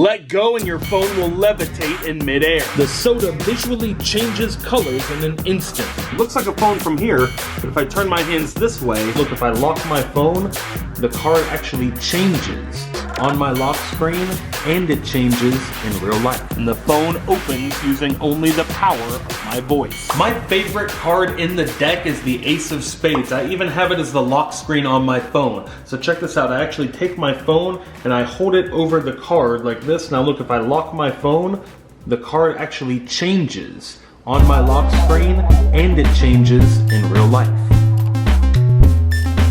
Let go and your phone will levitate in midair. The soda visually changes colors in an instant. Looks like a phone from here, but if I turn my hands this way, look, if I lock my phone, the card actually changes on my lock screen, and it changes in real life. And the phone opens using only the power of my voice. My favorite card in the deck is the Ace of Spades. I even have it as the lock screen on my phone. So check this out. I actually take my phone and I hold it over the card like this. Now look, if I lock my phone, the card actually changes on my lock screen, and it changes in real life.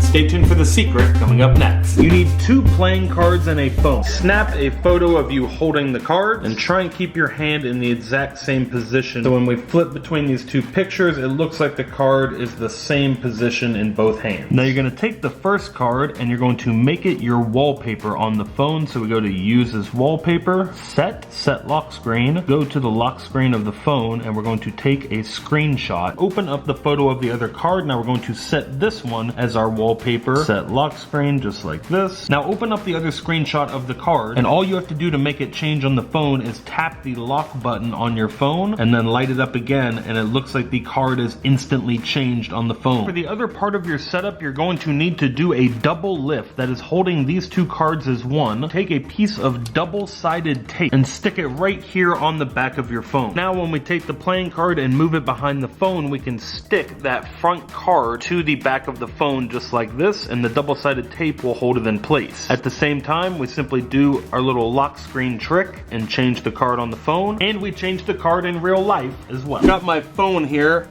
Stay tuned for the secret coming up next. You need 2 playing cards and a phone. Snap a photo of you holding the card and try and keep your hand in the exact same position. So when we flip between these 2 pictures, it looks like the card is the same position in both hands. Now you're gonna take the first card and you're going to make it your wallpaper on the phone. So we go to use as wallpaper, set lock screen, go to the lock screen of the phone, and we're going to take a screenshot. Open up the photo of the other card. Now we're going to set this one as our wallpaper. Set lock screen just like this. Now open up the other screenshot of the card, and all you have to do to make it change on the phone is tap the lock button on your phone and then light it up again, and it looks like the card is instantly changed on the phone. For the other part of your setup, you're going to need to do a double lift that is holding these 2 cards as one. Take a piece of double-sided tape and stick it right here on the back of your phone. Now when we take the playing card and move it behind the phone, we can stick that front card to the back of the phone just like this, and the double-sided tape will hold it in place. At the same time, we simply do our little lock screen trick and change the card on the phone, and we change the card in real life as well. Got my phone here,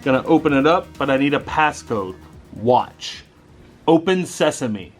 gonna open it up, but I need a passcode. Watch. Open Sesame.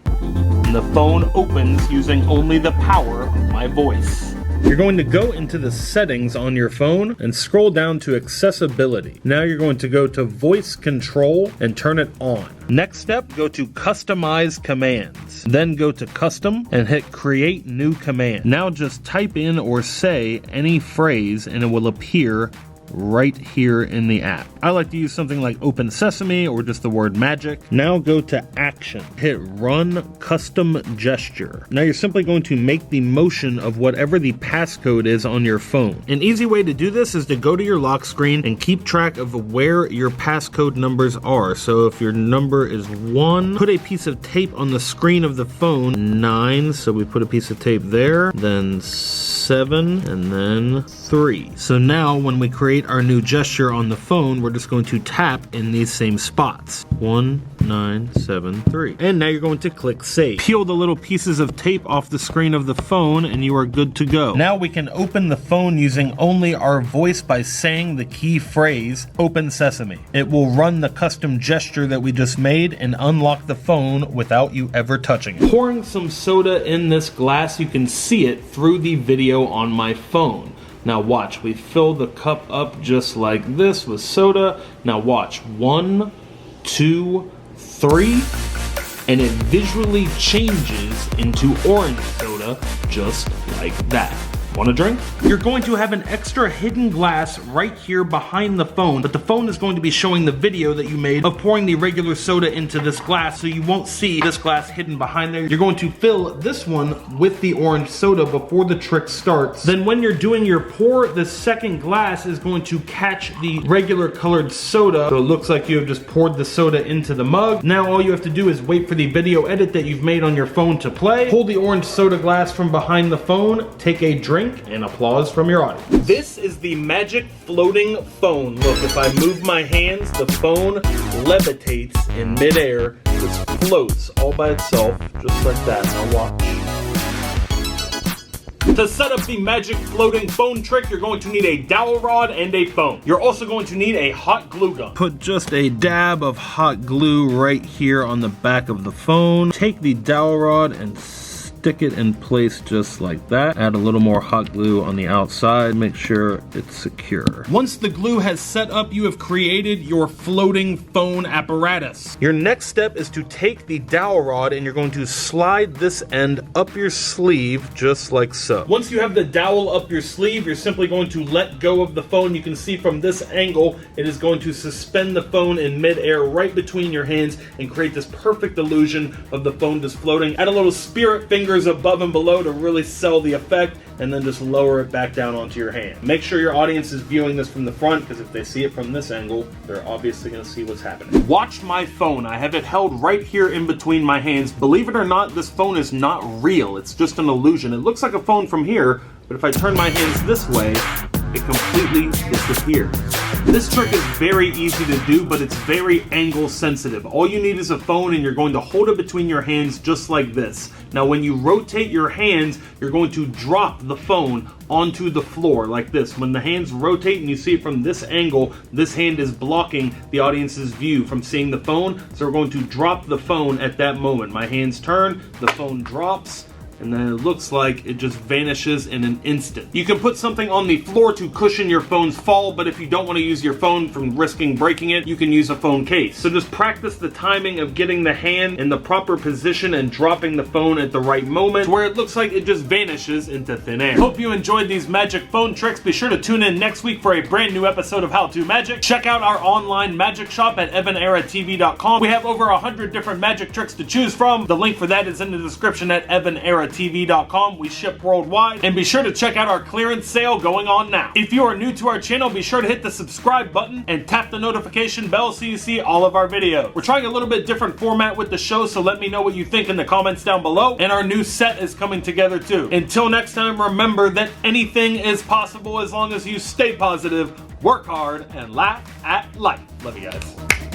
And the phone opens using only the power of my voice. You're going to go into the settings on your phone and scroll down to accessibility. Now you're going to go to voice control and turn it on. Next step, go to customize commands. Then go to custom and hit create new command. Now just type in or say any phrase and it will appear right here in the app. I like to use something like Open Sesame or just the word magic. Now go to action. Hit run custom gesture. Now you're simply going to make the motion of whatever the passcode is on your phone. An easy way to do this is to go to your lock screen and keep track of where your passcode numbers are. So if your number is 1, put a piece of tape on the screen of the phone. 9, so we put a piece of tape there. Then 7, and then 3. So now when we create our new gesture on the phone, we're just going to tap in these same spots. 1, 9, 7, 3. And now you're going to click save. Peel the little pieces of tape off the screen of the phone and you are good to go. Now we can open the phone using only our voice by saying the key phrase, Open Sesame. It will run the custom gesture that we just made and unlock the phone without you ever touching it. Pouring some soda in this glass, you can see it through the video on my phone. Now watch, we fill the cup up just like this with soda. Now watch, 1, 2, 3, and it visually changes into orange soda just like that. Want a drink? You're going to have an extra hidden glass right here behind the phone, but the phone is going to be showing the video that you made of pouring the regular soda into this glass, so you won't see this glass hidden behind there. You're going to fill this one with the orange soda before the trick starts. Then when you're doing your pour, the second glass is going to catch the regular colored soda, so it looks like you have just poured the soda into the mug. Now all you have to do is wait for the video edit that you've made on your phone to play. Hold the orange soda glass from behind the phone, take a drink, and applause from your audience. This is the magic floating phone. Look, if I move my hands, the phone levitates in midair, just floats all by itself, just like that. Now watch. To set up the magic floating phone trick, you're going to need a dowel rod and a phone. You're also going to need a hot glue gun. Put just a dab of hot glue right here on the back of the phone. Take the dowel rod and stick it in place just like that. Add a little more hot glue on the outside, make sure it's secure. Once the glue has set up, you have created your floating phone apparatus. Your next step is to take the dowel rod and you're going to slide this end up your sleeve just like so. Once you have the dowel up your sleeve, you're simply going to let go of the phone. You can see from this angle, it is going to suspend the phone in midair right between your hands and create this perfect illusion of the phone just floating. Add a little spirit fingers above and below to really sell the effect, and then just lower it back down onto your hand. Make sure your audience is viewing this from the front, because if they see it from this angle, they're obviously going to see what's happening. Watch my phone. I have it held right here in between my hands. Believe it or not, this phone is not real. It's just an illusion. It looks like a phone from here, but if I turn my hands this way, it completely disappears. This trick is very easy to do, but it's very angle sensitive. All you need is a phone, and you're going to hold it between your hands just like this. Now when you rotate your hands, you're going to drop the phone onto the floor like this. When the hands rotate and you see it from this angle, this hand is blocking the audience's view from seeing the phone, so we're going to drop the phone at that moment. My hands turn, the phone drops, and then it looks like it just vanishes in an instant. You can put something on the floor to cushion your phone's fall, but if you don't want to use your phone from risking breaking it, you can use a phone case. So just practice the timing of getting the hand in the proper position and dropping the phone at the right moment, where it looks like it just vanishes into thin air. Hope you enjoyed these magic phone tricks. Be sure to tune in next week for a brand new episode of How To Magic. Check out our online magic shop at EvanEraTV.Com. We have over 100 different magic tricks to choose from. The link for that is in the description at EvanEraTV.com. We ship worldwide, and be sure to check out our clearance sale going on now. If you are new to our channel, be sure to hit the subscribe button and tap the notification bell so you see all of our videos. We're trying a little bit different format with the show, so let me know what you think in the comments down below, and our new set is coming together too. Until next time, remember that anything is possible as long as you stay positive, work hard, and laugh at life. Love you guys.